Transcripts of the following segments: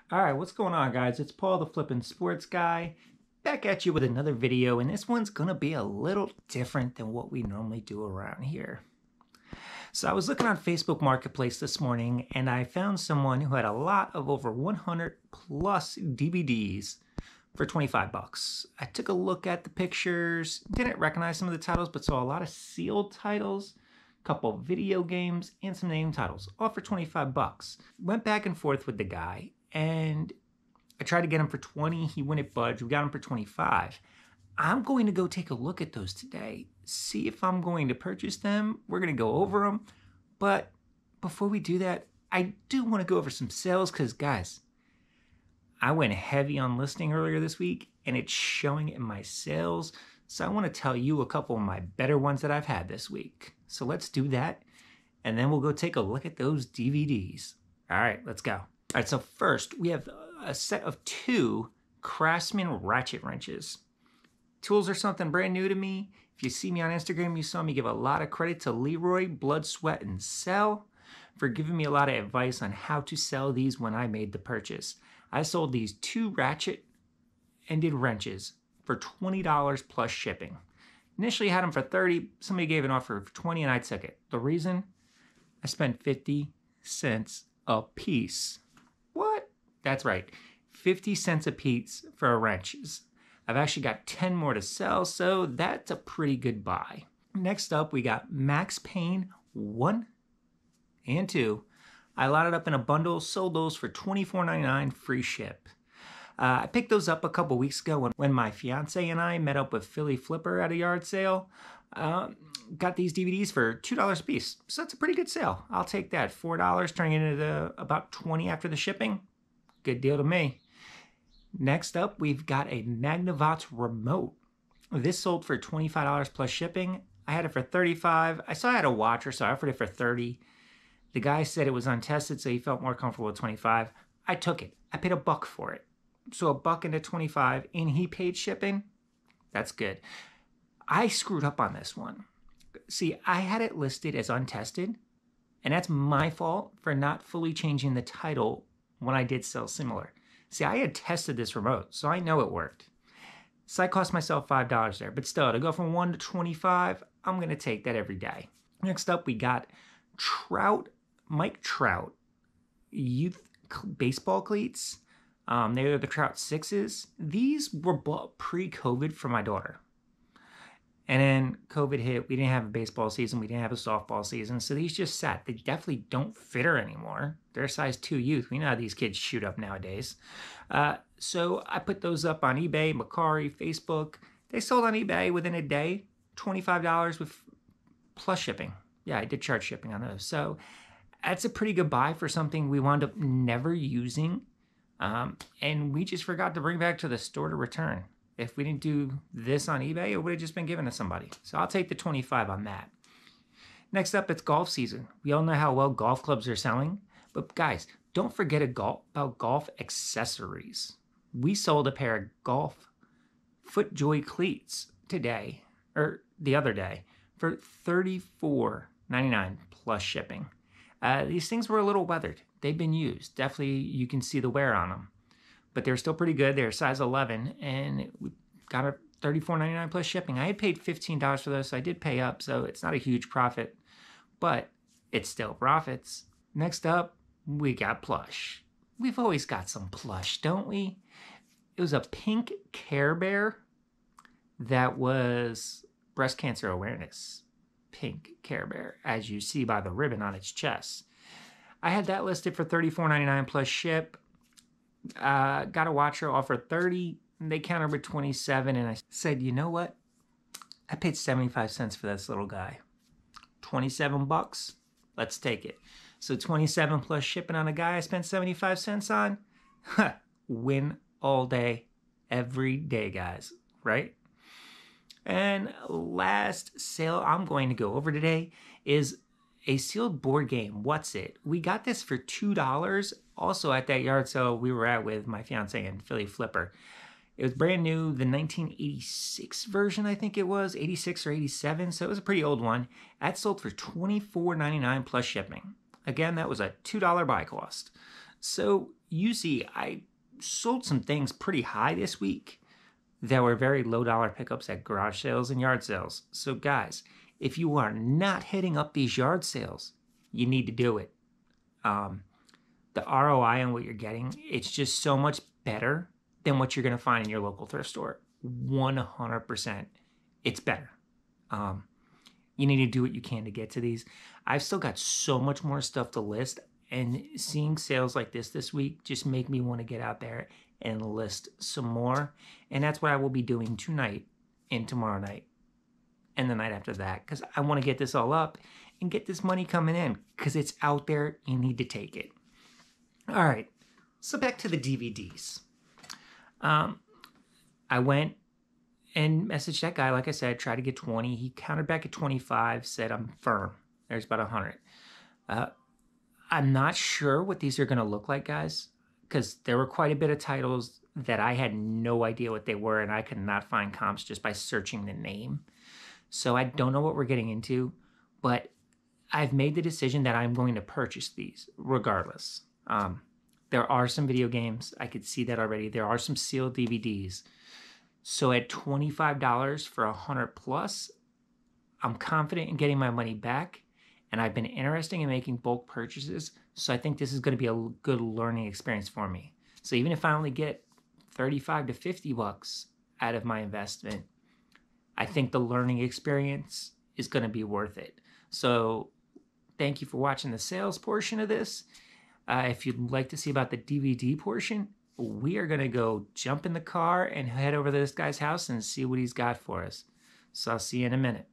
All right, what's going on, guys? It's Paul, the Flippin' Sports Guy, back at you with another video, and this one's gonna be a little different than what we normally do around here. So I was looking on Facebook Marketplace this morning, and I found someone who had a lot of over 100 plus DVDs for 25 bucks. I took a look at the pictures, didn't recognize some of the titles, but saw a lot of sealed titles, a couple video games, and some name titles, all for 25 bucks. Went back and forth with the guy, and I tried to get him for 20. He wouldn't budge. We got him for 25. I'm going to go take a look at those today, see if I'm going to purchase them. We're going to go over them. But before we do that, I do want to go over some sales because, guys, I went heavy on listing earlier this week, and it's showing in my sales. So I want to tell you a couple of my better ones that I've had this week. So let's do that, and then we'll go take a look at those DVDs. All right, let's go. All right, so first, we have a set of 2 Craftsman ratchet wrenches. Tools are something brand new to me. If you see me on Instagram, you saw me give a lot of credit to Leroy, Blood, Sweat, and Sell for giving me a lot of advice on how to sell these when I made the purchase. I sold these 2 ratchet-ended wrenches for $20 plus shipping. Initially, I had them for $30. Somebody gave an offer for $20, and I took it. The reason? I spent 50 cents a piece. What? That's right, 50 cents a piece for a wrench. I've actually got 10 more to sell, so that's a pretty good buy. Next up, we got Max Payne 1 and 2. I loaded up in a bundle, sold those for $24.99 free ship. I picked those up a couple weeks ago when my fiance and I met up with Philly Flipper at a yard sale. Got these DVDs for $2 a piece, so that's a pretty good sale. I'll take that. $4, turning it into about $20 after the shipping. Good deal to me. Next up, we've got a Magnavox remote. This sold for $25 plus shipping. I had it for $35. I saw I had a watcher, so I offered it for $30. The guy said it was untested, so he felt more comfortable with $25. I took it. I paid $1 for it. So $1 into $25, and he paid shipping. That's good. I screwed up on this one. See, I had it listed as untested, and that's my fault for not fully changing the title when I did sell similar. See, I had tested this remote, so I know it worked. So I cost myself $5 there, but still, to go from 1 to 25, I'm going to take that every day. Next up, we got Mike Trout youth baseball cleats. They are the Trout 6s. These were bought pre-COVID for my daughter. And then COVID hit. We didn't have a baseball season. We didn't have a softball season. So these just sat. They definitely don't fit her anymore. They're size 2 youth. We know how these kids shoot up nowadays. So I put those up on eBay, Mercari, Facebook. They sold on eBay within a day. $25 with plus shipping. Yeah, I did charge shipping on those. So that's a pretty good buy for something we wound up never using. And we just forgot to bring back to the store to return. If we didn't do this on eBay, it would have just been given to somebody. So I'll take the 25 on that. Next up, it's golf season. We all know how well golf clubs are selling. But guys, don't forget about golf accessories. We sold a pair of golf FootJoy cleats today, or the other day, for $34.99 plus shipping. These things were a little weathered. They've been used. Definitely, you can see the wear on them. But they're still pretty good. They're size 11, and we got a $34.99 plus shipping. I had paid $15 for those, so I did pay up, so it's not a huge profit, but it's still profits. Next up, we got plush. We've always got some plush, don't we? It was a pink Care Bear that was breast cancer awareness. Pink Care Bear, as you see by the ribbon on its chest. I had that listed for $34.99 plus ship. Got a watcher offered $30. They countered with $27, and I said, you know what? I paid 75 cents for this little guy. 27 bucks. Let's take it. So 27 plus shipping on a guy I spent 75 cents on. Win all day, every day, guys. Right? And last sale I'm going to go over today is a sealed board game. What's it? We got this for $2. Also at that yard sale we were at with my fiance and Philly Flipper. It was brand new, the 1986 version, I think it was, 86 or 87, so it was a pretty old one. That sold for $24.99 plus shipping. Again, that was a $2 buy cost. So you see, I sold some things pretty high this week that were very low dollar pickups at garage sales and yard sales. So guys, if you are not hitting up these yard sales, you need to do it. The ROI on what you're getting, it's just so much better than what you're going to find in your local thrift store. 100%. It's better. You need to do what you can to get to these. I've still got so much more stuff to list, and seeing sales like this week just make me want to get out there and list some more. And that's what I will be doing tonight and tomorrow night and the night after that, because I want to get this all up and get this money coming in, because it's out there. You need to take it. All right, so back to the DVDs. I went and messaged that guy. Like I said, tried to get 20. He countered back at 25, said I'm firm. There's about 100. I'm not sure what these are going to look like, guys, because there were quite a bit of titles that I had no idea what they were, and I could not find comps just by searching the name. So I don't know what we're getting into, but I've made the decision that I'm going to purchase these regardless. There are some video games. I could see that already. There are some sealed DVDs. So at $25 for 100 plus, I'm confident in getting my money back. And I've been interested in making bulk purchases. So I think this is going to be a good learning experience for me. So even if I only get 35 to 50 bucks out of my investment, I think the learning experience is going to be worth it. So thank you for watching the sales portion of this. If you'd like to see about the DVD portion, we are going to go jump in the car and head over to this guy's house and see what he's got for us. So I'll see you in a minute.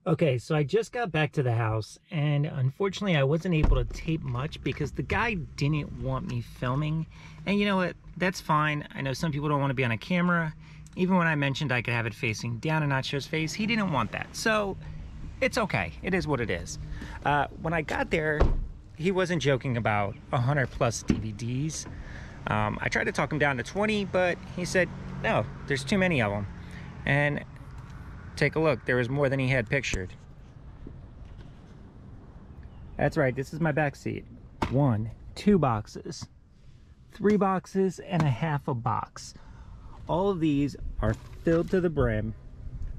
Okay, so I just got back to the house, and unfortunately I wasn't able to tape much because the guy didn't want me filming. And you know what? That's fine. I know some people don't want to be on a camera. Even when I mentioned I could have it facing down and not show his face, he didn't want that. So it's okay. It is what it is. When I got there, he wasn't joking about 100 plus DVDs. I tried to talk him down to 20, but he said, no, there's too many of them. And take a look, there was more than he had pictured. That's right, this is my back seat. 1, 2 boxes, 3 boxes, and a half a box. All of these are filled to the brim.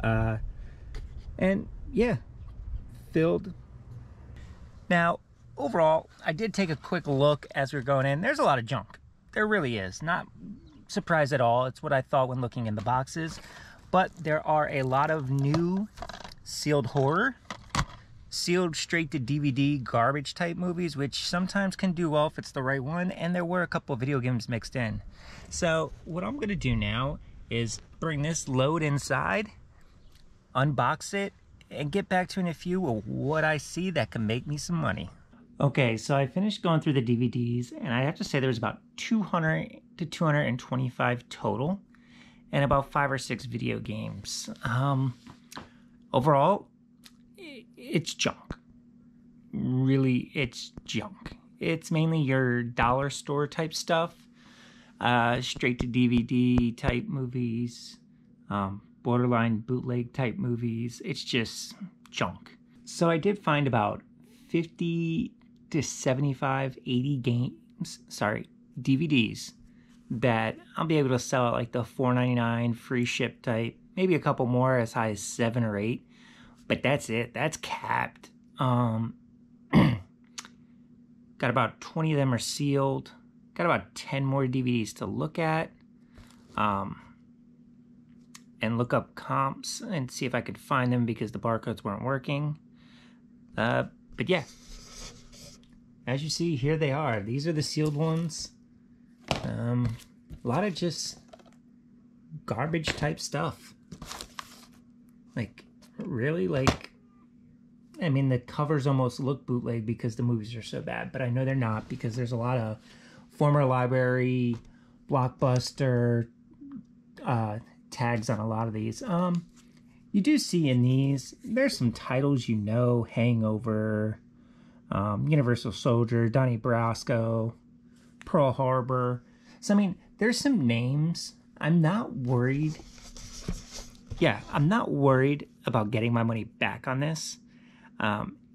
And yeah, filled. Now, overall, I did take a quick look as we were going in. There's a lot of junk. There really is. Not surprised at all. It's what I thought when looking in the boxes. But there are a lot of new sealed horror, sealed straight to DVD garbage type movies, which sometimes can do well if it's the right one. And there were a couple of video games mixed in. So what I'm going to do now is bring this load inside, unbox it, and get back to you in a few with what I see that can make me some money. Okay, so I finished going through the DVDs, and I have to say there was about 200 to 225 total, and about 5 or 6 video games. Overall, it's junk. Really, it's junk. It's mainly your dollar store type stuff, straight to DVD type movies, borderline bootleg type movies. It's just junk. So I did find about 50 to 75, 80 DVDs that I'll be able to sell at like the $4.99 free ship type, maybe a couple more as high as 7 or 8, but that's it. That's capped. Got about 20 of them are sealed. Got about 10 more DVDs to look at, and look up comps and see if I could find them because the barcodes weren't working. But yeah, as you see, here they are. These are the sealed ones. A lot of just garbage type stuff. Like, really? Like, I mean, the covers almost look bootleg because the movies are so bad, but I know they're not because there's a lot of former library, Blockbuster tags on a lot of these. You do see in these, there's some titles you know, Hangover, Universal Soldier, Donnie Brasco, Pearl Harbor. So, I mean, there's some names. I'm not worried. Yeah, I'm not worried about getting my money back on this.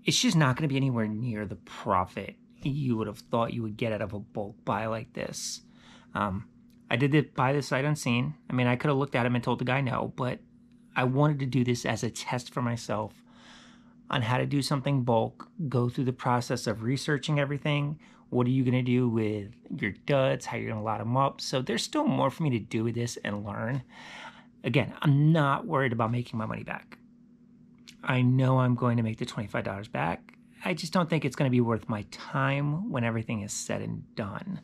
It's just not going to be anywhere near the profit you would have thought you would get out of a bulk buy like this. I did buy this sight unseen. I mean, I could have looked at him and told the guy no, but I wanted to do this as a test for myself on how to do something bulk, go through the process of researching everything. What are you going to do with your duds? How you're going to lot them up? So there's still more for me to do with this and learn. Again, I'm not worried about making my money back. I know I'm going to make the $25 back. I just don't think it's going to be worth my time when everything is said and done.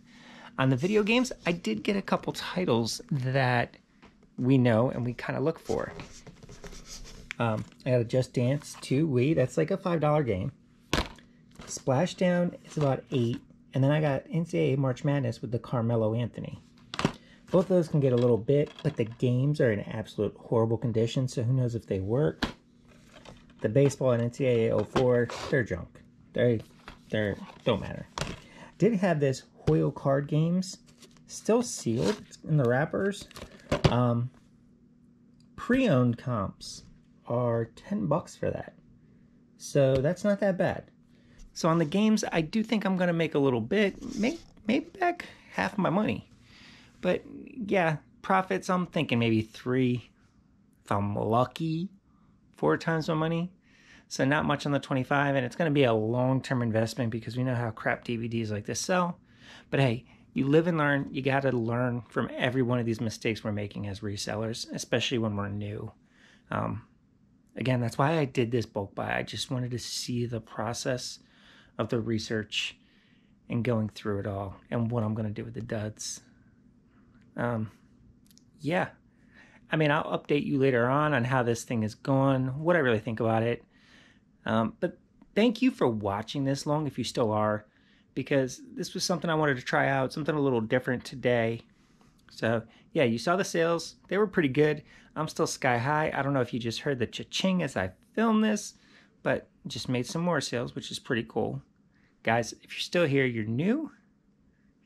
On the video games, I did get a couple titles that we know and we kind of look for. I got a Just Dance 2 Wii. That's like a $5 game. Splashdown is about $8. And then I got NCAA March Madness with the Carmelo Anthony. Both of those can get a little bit, but the games are in absolute horrible condition, so who knows if they work. The baseball and NCAA 04, they're junk. They don't matter. Did have this Hoyle card games, still sealed in the wrappers. Pre-owned comps are $10 for that, so that's not that bad. So on the games, I do think I'm gonna make a little bit, maybe back half of my money. But yeah, profits, I'm thinking maybe 3, if I'm lucky, 4 times my money. So not much on the 25, and it's gonna be a long-term investment because we know how crap DVDs like this sell. But hey, you live and learn. You gotta learn from every one of these mistakes we're making as resellers, especially when we're new. Again, that's why I did this bulk buy. I just wanted to see the process of the research and going through it all and what I'm going to do with the duds. Yeah. I mean, I'll update you later on how this thing is going, what I really think about it. But thank you for watching this long, if you still are, because this was something I wanted to try out, something a little different today. So yeah, you saw the sales. They were pretty good. I'm still sky high. I don't know if you just heard the cha-ching as I filmed this, but just made some more sales, which is pretty cool. Guys, if you're still here, you're new,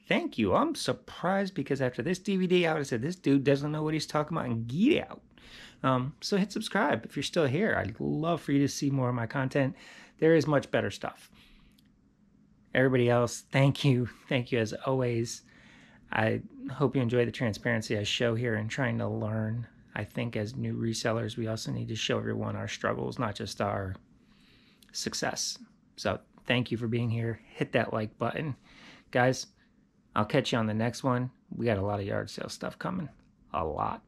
thank you. I'm surprised because after this DVD, I would have said, this dude doesn't know what he's talking about, and get out. So hit subscribe if you're still here. I'd love for you to see more of my content. There is much better stuff. Everybody else, thank you. Thank you as always. I hope you enjoy the transparency I show here in trying to learn. I think as new resellers, we also need to show everyone our struggles, not just our success. So thank you for being here. Hit that like button. Guys, I'll catch you on the next one. We got a lot of yard sale stuff coming. A lot.